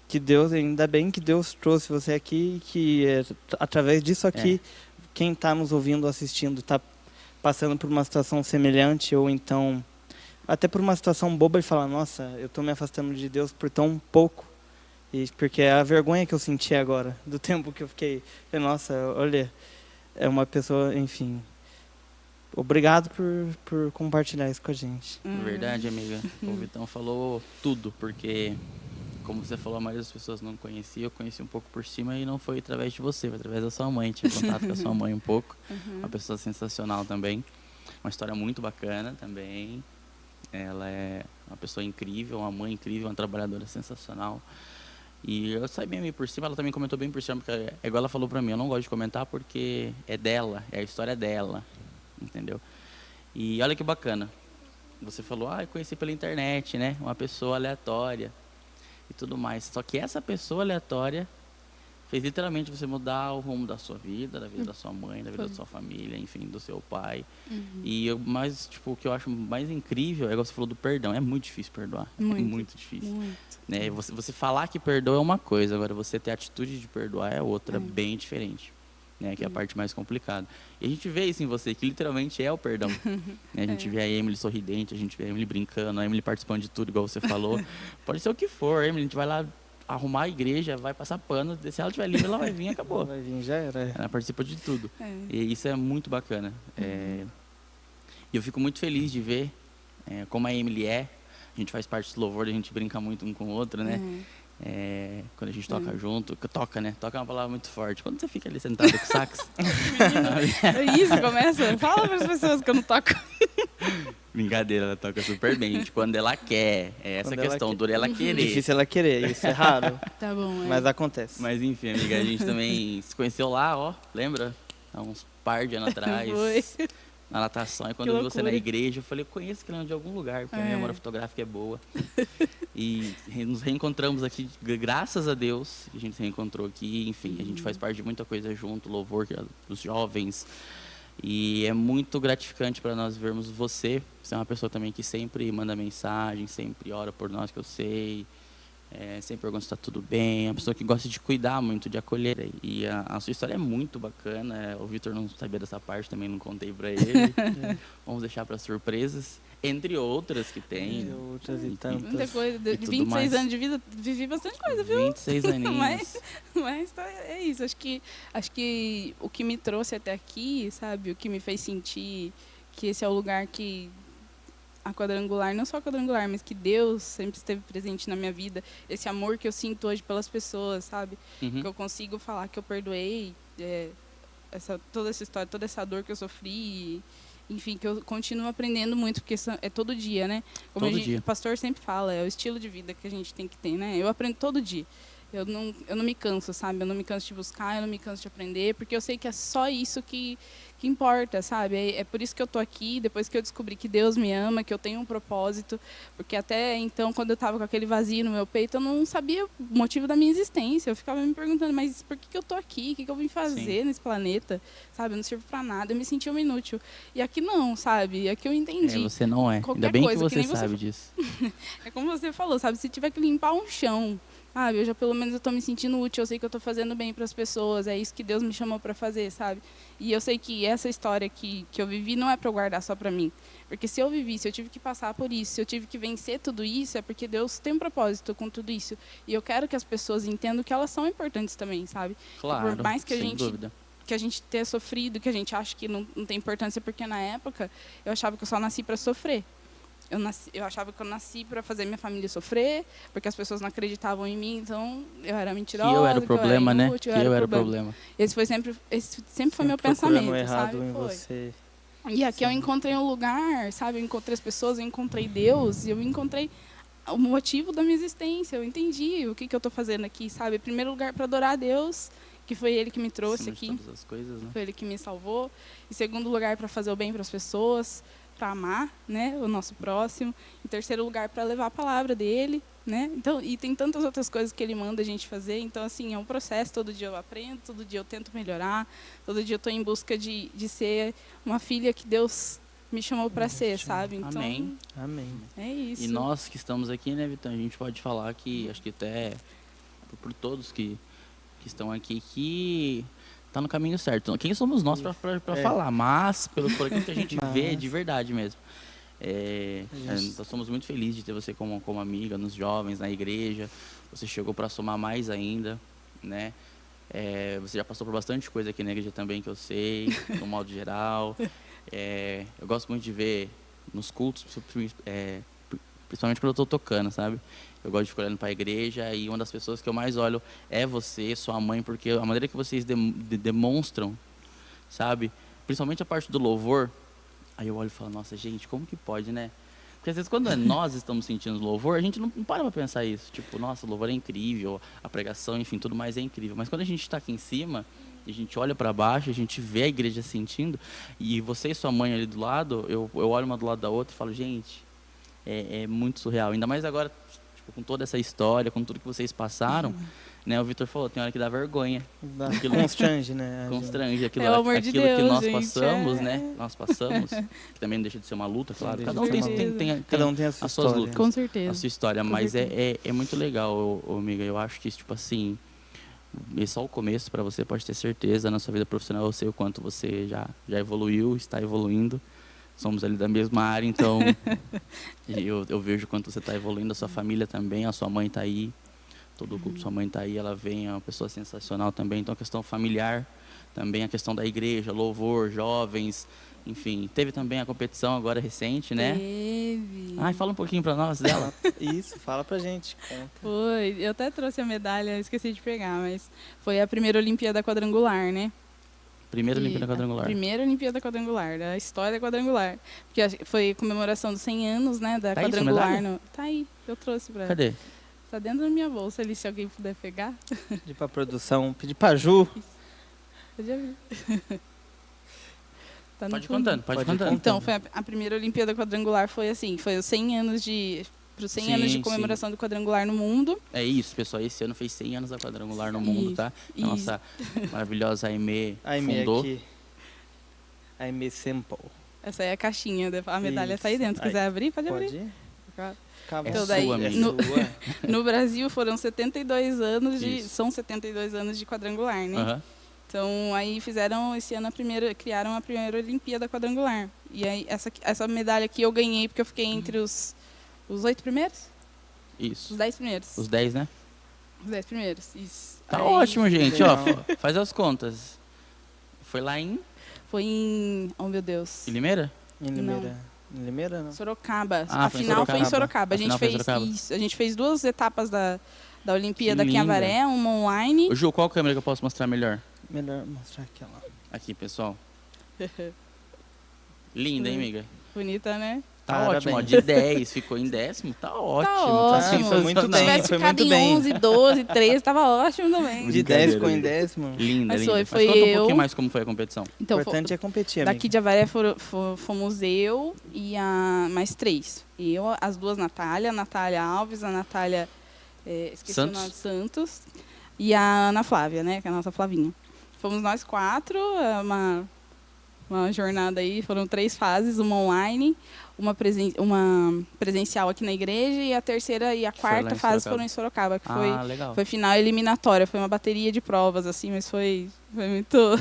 S2: que Deus, ainda bem que Deus trouxe você aqui, que através disso aqui, quem está nos ouvindo, assistindo, está passando por uma situação semelhante ou então até por uma situação boba e fala, nossa, eu estou me afastando de Deus por tão pouco, porque é a vergonha que eu senti agora, do tempo que eu fiquei, nossa, olha, é uma pessoa, enfim, obrigado por compartilhar isso com a gente.
S1: Verdade, amiga, o Vitão falou tudo, porque como você falou, a maioria das pessoas não conhecia, eu conheci um pouco por cima e não foi através de você, foi através da sua mãe, tive contato com a sua mãe um pouco, uma pessoa sensacional também, uma história muito bacana também, ela é uma pessoa incrível, uma mãe incrível, uma trabalhadora sensacional, e eu saí bem por cima, ela também comentou bem por cima, porque é igual ela falou pra mim, eu não gosto de comentar porque é dela, é a história dela, entendeu? E olha que bacana, você falou, eu conheci pela internet, né, uma pessoa aleatória, e tudo mais. Só que essa pessoa aleatória fez literalmente você mudar o rumo da sua vida, da vida da sua mãe, da vida da sua família, enfim, do seu pai. E o que eu acho mais incrível é igual você falou do perdão. É muito difícil perdoar. É muito difícil.
S3: Muito.
S1: Né? Você falar que perdoa é uma coisa, agora você ter a atitude de perdoar é outra, bem diferente. Né, que é a parte mais complicada. E a gente vê isso em você, que literalmente é o perdão. Né, a gente vê a Emily sorridente, a gente vê a Emily brincando, a Emily participando de tudo, igual você falou. Pode ser o que for, Emily, a gente vai lá arrumar a igreja, vai passar pano, se ela estiver livre, ela vai vir, acabou.
S2: Ela vai vir, já era.
S1: Ela participa de tudo. E isso é muito bacana. E eu fico muito feliz de ver como a Emily é. A gente faz parte do louvor, a gente brinca muito um com o outro, né? Quando a gente toca junto, toca, né? Toca é uma palavra muito forte. Quando você fica ali sentado com o sax.
S3: É isso, começa. Fala para as pessoas que eu não toco.
S1: Brincadeira, ela toca super bem, gente. Quando ela quer. É essa a questão, dura ela querer.
S2: Difícil ela querer, isso é raro.
S3: Tá bom,
S2: mas acontece.
S1: Mas enfim, amiga, a gente também se conheceu lá, ó, lembra? Há uns par de anos atrás.
S3: Foi.
S1: Na natação, e quando eu vi você na igreja, eu falei, eu conheço aquele de algum lugar, porque a minha memória fotográfica é boa. E nos reencontramos aqui, graças a Deus, a gente se reencontrou aqui, enfim, a gente faz parte de muita coisa junto, louvor dos jovens, e é muito gratificante para nós vermos você. Você é uma pessoa também que sempre manda mensagem, sempre ora por nós, que eu sei, sempre pergunta se está tudo bem, é uma pessoa que gosta de cuidar muito, de acolher. E a sua história é muito bacana. O Vitor não sabia dessa parte, também não contei para ele. Vamos deixar para surpresas, entre outras que tem.
S2: Outras e tantas.
S3: Muita coisa. De 26
S1: mais.
S3: anos de vida, vivi bastante coisa, viu?
S1: 26 aninhos.
S3: mas é isso. Acho que o que me trouxe até aqui, sabe? O que me fez sentir que esse é o lugar que a Quadrangular, não só a Quadrangular, mas que Deus sempre esteve presente na minha vida. Esse amor que eu sinto hoje pelas pessoas, sabe? Que eu consigo falar que eu perdoei toda essa história, toda essa dor que eu sofri. Enfim, que eu continuo aprendendo muito, porque é todo dia, né? Como o pastor sempre fala, é o estilo de vida que a gente tem que ter, né? Eu aprendo todo dia. Eu não me canso, sabe? Eu não me canso de buscar, eu não me canso de aprender, porque eu sei que é só isso que importa, sabe? É por isso que eu tô aqui, depois que eu descobri que Deus me ama, que eu tenho um propósito, porque até então, quando eu estava com aquele vazio no meu peito, eu não sabia o motivo da minha existência. Eu ficava me perguntando, mas por que eu tô aqui? O que eu vim fazer nesse planeta? Sabe? Eu não sirvo para nada, eu me sentia uma inútil. E aqui não, sabe? Aqui eu entendi.
S1: Você não é. Ainda bem que você sabe disso.
S3: É como você falou, sabe? Se tiver que limpar um chão, sabe? Eu já pelo menos eu tô me sentindo útil, eu sei que eu tô fazendo bem para as pessoas, é isso que Deus me chamou para fazer, sabe? E eu sei que essa história que eu vivi não é para eu guardar só para mim, porque se eu vivi, se eu tive que passar por isso, se eu tive que vencer tudo isso, é porque Deus tem um propósito com tudo isso, e eu quero que as pessoas entendam que elas são importantes também, sabe?
S1: Claro,
S3: por mais que
S1: sem dúvida.
S3: Que a gente tenha sofrido, que a gente acha que não tem importância, porque na época eu achava que eu só nasci para sofrer. eu achava que eu nasci para fazer minha família sofrer, porque as pessoas não acreditavam em mim, então eu era mentirosa.
S1: Que eu era o problema, né?
S3: Inútil,
S1: Que eu era o problema.
S3: Esse sempre foi meu
S2: procurando
S3: pensamento,
S2: errado
S3: sabe?
S2: em
S3: Foi.
S2: você.
S3: E aqui eu encontrei um lugar, sabe? Eu encontrei as pessoas, eu encontrei Deus, e eu encontrei o motivo da minha existência. Eu entendi o que eu estou fazendo aqui, sabe? Em primeiro lugar, para adorar a Deus, que foi Ele que me trouxe
S1: Acima de
S3: aqui.
S1: todas as coisas, né?
S3: Foi Ele que me salvou. Em segundo lugar, para fazer o bem para as pessoas, para amar, né, o nosso próximo. Em terceiro lugar, para levar a palavra dele, né? Então, e tem tantas outras coisas que ele manda a gente fazer. Então, assim, é um processo. Todo dia eu aprendo, todo dia eu tento melhorar, todo dia eu estou em busca de ser uma filha que Deus me chamou para ser, sabe? Então,
S1: Amém.
S2: Amém.
S3: é isso.
S1: E nós que estamos aqui, né, Vitão, a gente pode falar que, acho que até por todos que estão aqui, que tá no caminho certo. Quem somos nós para falar? Mas, por aquilo que a gente vê, de verdade mesmo. Nós somos muito felizes de ter você como amiga, nos jovens, na igreja. Você chegou para somar mais ainda, né? Você já passou por bastante coisa aqui na igreja também, que eu sei, no modo geral. Eu gosto muito de ver nos cultos, principalmente quando eu estou tocando, sabe? Eu gosto de ficar olhando para a igreja e uma das pessoas que eu mais olho é você, sua mãe, porque a maneira que vocês demonstram, sabe? Principalmente a parte do louvor, aí eu olho e falo, nossa, gente, como que pode, né? Porque às vezes quando nós estamos sentindo louvor, a gente não para pra pensar isso. Tipo, nossa, o louvor é incrível, a pregação, enfim, tudo mais é incrível. Mas quando a gente está aqui em cima, e a gente olha para baixo, a gente vê a igreja sentindo, e você e sua mãe ali do lado, eu olho uma do lado da outra e falo, gente, é muito surreal. Ainda mais agora, tipo, com toda essa história, com tudo que vocês passaram, né? O Vitor falou, tem hora que dá vergonha.
S2: Constrange, né?
S1: Constrange. Aquilo,
S3: Pelo amor de Deus,
S1: que nós
S3: gente,
S1: passamos, né? Nós passamos, que também não deixa de ser uma luta, claro. Cada um tem
S2: as
S1: suas lutas.
S3: Com certeza.
S1: A sua história, mas é muito legal, amiga. Eu acho que, tipo assim, é só o começo para você, pode ter certeza. Na sua vida profissional, eu sei o quanto você já evoluiu, está evoluindo. Somos ali da mesma área, então eu vejo o quanto você está evoluindo. A sua família também, a sua mãe está aí. Todo o culto, sua mãe está aí, ela vem, é uma pessoa sensacional também. Então, a questão familiar, também a questão da igreja, louvor, jovens, enfim. Teve também a competição agora recente, né?
S3: Teve.
S1: Ai, fala um pouquinho para nós dela.
S2: Isso, fala pra gente, conta.
S3: Foi, eu até trouxe a medalha, esqueci de pegar, mas foi a primeira Olimpíada Quadrangular, né?
S1: Primeira Olimpíada Quadrangular.
S3: Primeira Olimpíada Quadrangular, da história quadrangular. Porque foi comemoração dos 100 anos, né, da
S1: Tá aí,
S3: quadrangular.
S1: sua
S3: Tá aí, eu trouxe pra ela.
S1: Cadê?
S3: Tá dentro da minha bolsa ali, se alguém puder pegar.
S2: Pedir pra produção, pedir pra Ju.
S3: Pode abrir. Tá no
S1: Pode ir
S3: fundo.
S1: contando, pode ir contando.
S3: Então, foi a primeira Olimpíada Quadrangular, foi assim, foi os 100 anos de... Para os 100 anos de comemoração do quadrangular no mundo.
S1: É isso, pessoal. Esse ano fez 100 anos da quadrangular no mundo, tá? A nossa maravilhosa Aimee fundou.
S2: Aqui. Aimee Sample.
S3: Essa aí é a caixinha, a medalha tá aí dentro. Se quiser abrir, pode abrir.
S2: Ir?
S3: Então, daí,
S1: sua,
S3: no Brasil foram 72 anos
S1: São
S3: 72 anos de quadrangular, né?
S1: Uhum.
S3: Então, aí fizeram esse ano criaram a primeira Olimpíada Quadrangular. E aí essa medalha aqui eu ganhei porque eu fiquei entre os 8 primeiros?
S1: Isso.
S3: Os 10 primeiros.
S1: Os 10, né?
S3: Os 10 primeiros, isso.
S1: Tá
S3: aí,
S1: ótimo, gente. Ó, faz as contas. Foi lá em
S3: Foi em... Oh, meu Deus.
S1: Limeira?
S2: Em Limeira. Em Limeira, não?
S3: Sorocaba.
S1: Ah,
S3: A final foi em Sorocaba. A gente fez
S1: Sorocaba.
S3: isso. A gente fez 2 etapas da Olimpíada
S1: Que
S3: aqui em
S1: linda.
S3: Avaré, uma online.
S1: Ô, Ju, qual câmera que eu posso mostrar melhor?
S2: Melhor mostrar aquela.
S1: Aqui, pessoal. Linda, hein, amiga?
S3: Bonita, né?
S1: Tá
S2: Parabéns.
S1: ótimo, ó. De 10 ficou em 10º, tá ótimo.
S3: Tá
S1: Tá
S3: ótimo.
S2: Foi muito
S3: Se
S2: bem,
S3: tivesse
S2: foi
S3: ficado
S2: muito
S3: em
S2: bem.
S3: 11, 12, 13, tava ótimo também.
S2: De 10 ficou em 10º.
S1: Linda,
S3: Mas
S1: linda.
S3: foi
S1: conta um
S3: eu.
S1: pouquinho mais como foi a competição.
S2: O
S3: Então,
S2: importante é competir, amigo.
S3: daqui de Avaré fomos eu e mais 3. Eu, as 2 Natália, a Natália Alves, a Natália esqueci
S1: Santos.
S3: o nome, Santos, e a Ana Flávia, né, que é a nossa Flavinha. Fomos nós 4, uma jornada aí, foram 3 fases, uma online, uma presencial aqui na igreja e a terceira e a quarta fase foram em Sorocaba, que
S1: legal.
S3: foi final eliminatória, foi uma bateria de provas, assim, mas foi muito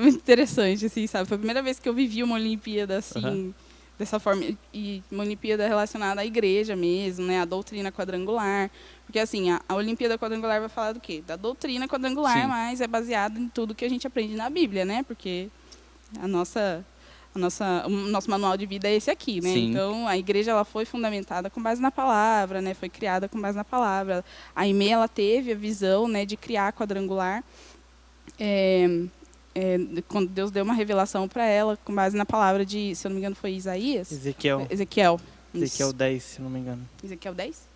S3: interessante, assim, sabe? Foi a primeira vez que eu vivi uma Olimpíada, assim, dessa forma, e uma Olimpíada relacionada à igreja mesmo, né? A doutrina quadrangular, porque, assim, a Olimpíada Quadrangular vai falar do quê? Da doutrina quadrangular,
S1: Sim.
S3: mas é baseada em tudo que a gente aprende na Bíblia, né? Porque a nossa o nosso manual de vida é esse aqui, né?
S1: Sim.
S3: Então, a igreja ela foi fundamentada com base na palavra, né? Foi criada com base na palavra. A IME, ela teve a visão, né, de criar a quadrangular. Quando Deus deu uma revelação para ela com base na palavra de, se eu não me engano, foi Isaías?
S2: Ezequiel.
S3: Ezequiel
S2: 10, se não me engano.
S3: Ezequiel 10?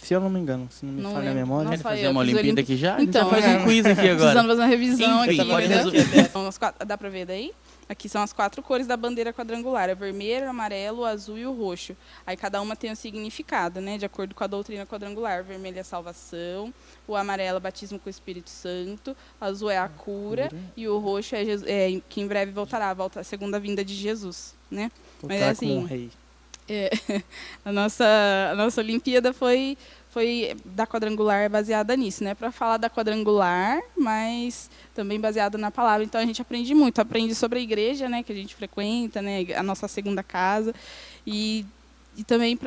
S2: Se eu não me engano, se não me falha a memória.
S3: Nossa,
S1: Quer fazer uma Olimpíada aqui já?
S3: Então,
S1: a gente já faz um quiz aqui agora.
S3: Precisando fazer uma revisão
S1: Enfim,
S3: aqui.
S1: pode
S3: né?
S1: resumir.
S3: São dá para ver daí? Aqui são as 4 cores da bandeira quadrangular. É vermelho, amarelo, o azul e o roxo. Aí cada uma tem um significado, né? De acordo com a doutrina quadrangular. O vermelho é a salvação, o amarelo é batismo com o Espírito Santo, o azul é a cura e o roxo é que em breve voltará, a segunda vinda de Jesus, né?
S2: Mas
S3: assim,
S2: como um rei.
S3: A nossa Olimpíada foi da quadrangular baseada nisso, né? Para falar da quadrangular, mas também baseada na palavra. Então a gente aprende muito, aprende sobre a igreja, né? Que a gente frequenta, né? A nossa segunda casa e também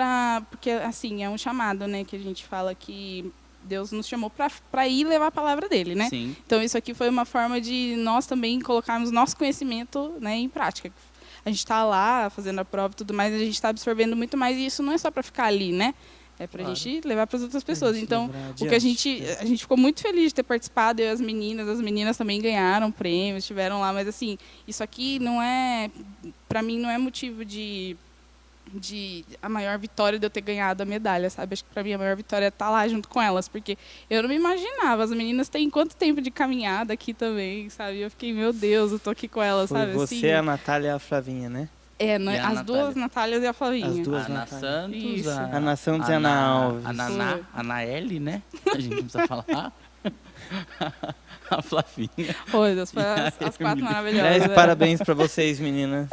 S3: porque assim é um chamado, né? Que a gente fala que Deus nos chamou para ir levar a palavra dele, né?
S1: Sim.
S3: Então isso aqui foi uma forma de nós também colocarmos nosso conhecimento, né, em prática. A gente está lá fazendo a prova e tudo mais, a gente está absorvendo muito mais, e isso não é só para ficar ali, né? É para a gente levar para as outras pessoas. Então, o que a gente ficou muito feliz de ter participado, eu e as meninas também ganharam prêmios, estiveram lá, mas assim, isso aqui não é, para mim, não é motivo de a maior vitória de eu ter ganhado a medalha, sabe? Acho que para mim a maior vitória é estar lá junto com elas, porque eu não me imaginava. As meninas têm quanto tempo de caminhada aqui também, sabe? Eu fiquei, meu Deus, eu tô aqui com elas,
S2: Foi
S3: sabe?
S2: você,
S3: assim,
S2: a Natália e a Flavinha, né?
S3: As duas Natálias e a Flavinha.
S2: As duas
S1: Ana
S2: Natália.
S1: Santos,
S3: Isso.
S2: A Ana Santos e a Ana Alves.
S1: A Naná, a Naeli, né? A gente não precisa falar. A Flavinha.
S3: Foi, as 4 maravilhosas.
S2: Aliás, parabéns para vocês, meninas.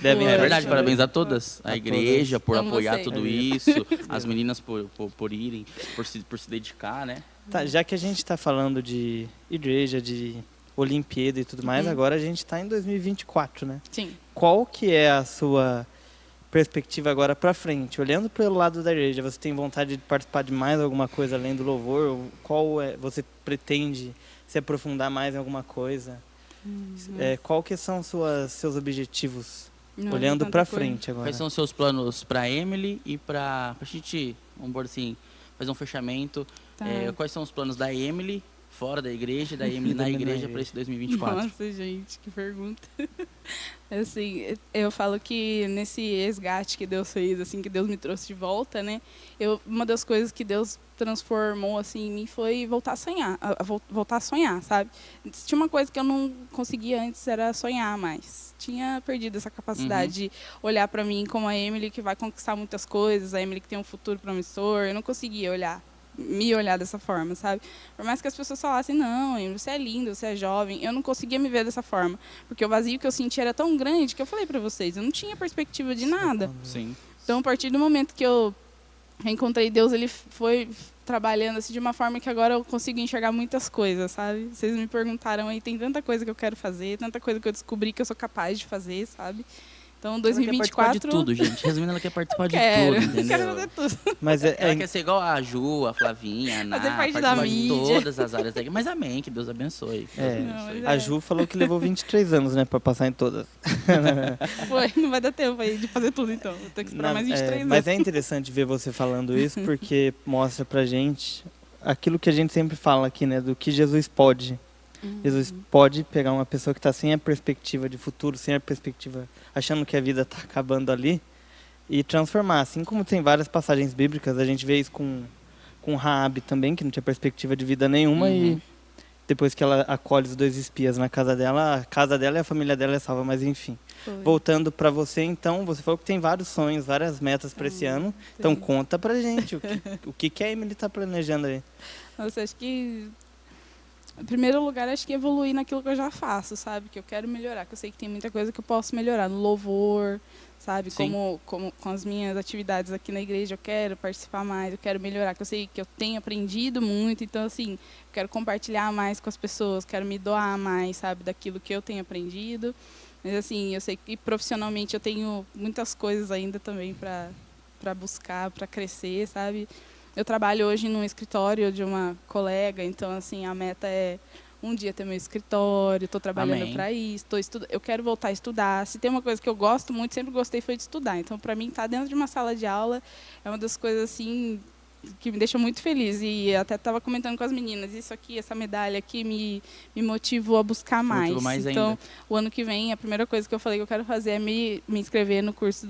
S2: Devem
S3: Foi.
S1: É
S2: estar
S1: verdade,
S2: chorando.
S1: parabéns a todas. A igreja por
S3: Amo
S1: apoiar
S3: vocês.
S1: tudo isso, as meninas por irem, por se dedicar, né?
S2: Tá, já que a gente está falando de igreja, de Olimpíada e tudo mais, agora a gente está em 2024, né?
S3: Sim.
S2: Qual que é a sua perspectiva agora para frente? Olhando pelo lado da igreja, você tem vontade de participar de mais alguma coisa além do louvor? Você pretende se aprofundar mais em alguma coisa? Qual que são seus objetivos?
S3: Não,
S2: olhando
S3: tanta
S2: para
S3: coisa.
S2: frente agora.
S1: Quais são os seus planos para Emily e para a gente, vamos por assim, fazer um fechamento?
S3: Tá.
S1: Quais são os planos da Emily fora da igreja, da Emily na igreja para esse 2024?
S3: Nossa, gente, que pergunta. Assim, eu falo que nesse resgate que Deus fez, assim, que Deus me trouxe de volta, né? Uma das coisas que Deus transformou assim em mim foi voltar a sonhar, sabe? Tinha uma coisa que eu não conseguia antes, era sonhar mais. Tinha perdido essa capacidade de olhar para mim como a Emily que vai conquistar muitas coisas, a Emily que tem um futuro promissor. Eu não conseguia me olhar dessa forma, sabe? Por mais que as pessoas falassem, não, Emily, você é linda, você é jovem, eu não conseguia me ver dessa forma, porque o vazio que eu sentia era tão grande que eu falei para vocês, eu não tinha perspectiva de nada.
S1: Sim.
S3: Então, a partir do momento que eu encontrei Deus, ele foi trabalhando assim de uma forma que agora eu consigo enxergar muitas coisas, sabe? Vocês me perguntaram aí, tem tanta coisa que eu quero fazer, tanta coisa que eu descobri que eu sou capaz de fazer, sabe? Então, 2024...
S1: Ela quer participar de tudo, gente. Resumindo, ela quer participar de
S3: quero,
S1: tudo, entendeu?
S3: quero fazer tudo.
S2: Mas
S1: Ela quer ser igual a Ju, a Flavinha, a Ná,
S3: Fazer parte da
S1: participar de
S3: mídia.
S1: todas as áreas daqui. Mas amém, que Deus abençoe. Que Deus abençoe.
S2: A Ju falou que levou 23 anos, né, para passar em todas.
S3: Foi, não vai dar tempo aí de fazer tudo, então. Vou ter que esperar mais 23 anos.
S2: Mas é interessante ver você falando isso, porque mostra pra gente aquilo que a gente sempre fala aqui, né, do que Jesus pode. Jesus pode pegar uma pessoa que está sem a perspectiva de futuro, sem a perspectiva, achando que a vida está acabando ali, e transformar. Assim como tem várias passagens bíblicas, a gente vê isso com Raabe também, que não tinha perspectiva de vida nenhuma, e depois que ela acolhe os 2 espias na casa dela, a casa dela e a família dela é salva, mas enfim.
S3: Foi.
S2: Voltando para você, então, você falou que tem vários sonhos, várias metas para esse ano, então conta pra gente o que a Emily está planejando aí.
S3: Nossa, acho que... Em primeiro lugar, acho que evoluir naquilo que eu já faço, sabe? Que eu quero melhorar, que eu sei que tem muita coisa que eu posso melhorar. No louvor, sabe? Como com as minhas atividades aqui na igreja, eu quero participar mais, eu quero melhorar, que eu sei que eu tenho aprendido muito. Então, assim, eu quero compartilhar mais com as pessoas, quero me doar mais, sabe? Daquilo que eu tenho aprendido. Mas, assim, eu sei que profissionalmente eu tenho muitas coisas ainda também para buscar, para crescer, sabe? Eu trabalho hoje num escritório de uma colega, então, assim, a meta é um dia ter meu escritório, estou trabalhando
S1: Amém.
S3: para isso, eu quero voltar a estudar. Se tem uma coisa que eu gosto muito, sempre gostei, foi de estudar. Então, para mim, estar dentro de uma sala de aula é uma das coisas assim que me deixa muito feliz. E até estava comentando com as meninas, isso aqui, essa medalha aqui me motivou a buscar mais.
S1: Motivou mais
S3: Então,
S1: ainda.
S3: o ano que vem, a primeira coisa que eu falei que eu quero fazer é me inscrever no curso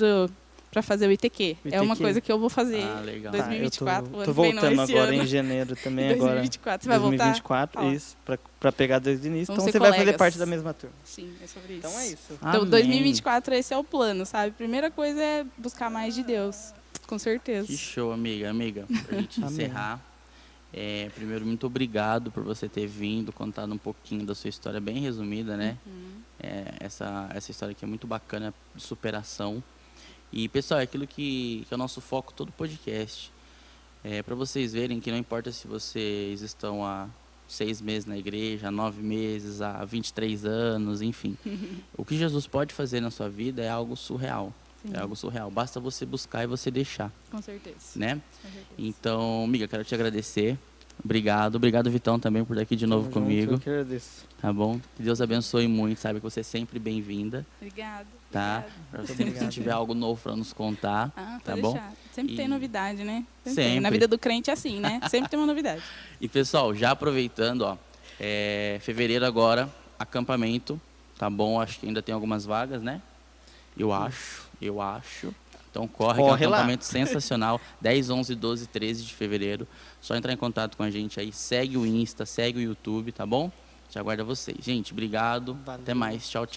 S3: para fazer o ITQ. É uma coisa que eu vou fazer
S1: Ah, legal.
S3: 2024.
S2: Tá, eu tô voltando agora em janeiro também.
S3: 2024, você vai voltar?
S2: 2024, isso, para pegar desde o início.
S3: Vamos
S2: Então
S3: ser
S2: você vai fazer
S3: colegas.
S2: parte da mesma turma.
S3: Sim, é sobre isso.
S2: Então é isso.
S3: Então,
S1: Amém.
S3: 2024, esse é o plano, sabe? Primeira coisa é buscar mais de Deus, com certeza.
S1: Que show, amiga. Pra gente
S2: Amém.
S1: encerrar, primeiro, muito obrigado por você ter vindo, contado um pouquinho da sua história, bem resumida, né? Essa história aqui é muito bacana, de superação. E, pessoal, é aquilo que é o nosso foco todo podcast. Para vocês verem que não importa se vocês estão há 6 meses na igreja, há 9 meses, há 23 anos, enfim. O que Jesus pode fazer na sua vida é algo surreal.
S3: Sim.
S1: É algo surreal. Basta você buscar e você deixar,
S3: Com certeza.
S1: né?
S3: Com certeza.
S1: Então, amiga, quero te agradecer. Obrigado. Obrigado, Vitão, também por estar aqui de novo
S2: Tamo junto,
S1: comigo.
S2: eu que agradeço.
S1: Tá bom? Que Deus abençoe muito. Sabe que você é sempre bem-vinda,
S3: Obrigada.
S1: tá? Pra você sempre que
S2: Obrigado.
S1: tiver algo novo para nos contar,
S3: Ah,
S1: tá
S3: pode
S1: bom?
S3: deixar. Sempre
S1: E-
S3: tem novidade, né?
S1: Sempre.
S3: Tem. Na vida do crente é assim, né? Sempre tem uma novidade.
S1: E, pessoal, já aproveitando, ó, fevereiro agora, acampamento, tá bom? Acho que ainda tem algumas vagas, né? Eu acho. Então corre que é um
S2: Corre lá.
S1: acampamento sensacional, 10, 11, 12, 13 de fevereiro. Só entrar em contato com a gente aí, segue o Insta, segue o YouTube, tá bom? Te aguardo vocês. Gente, obrigado.
S2: Valeu.
S1: Até mais. Tchau, tchau.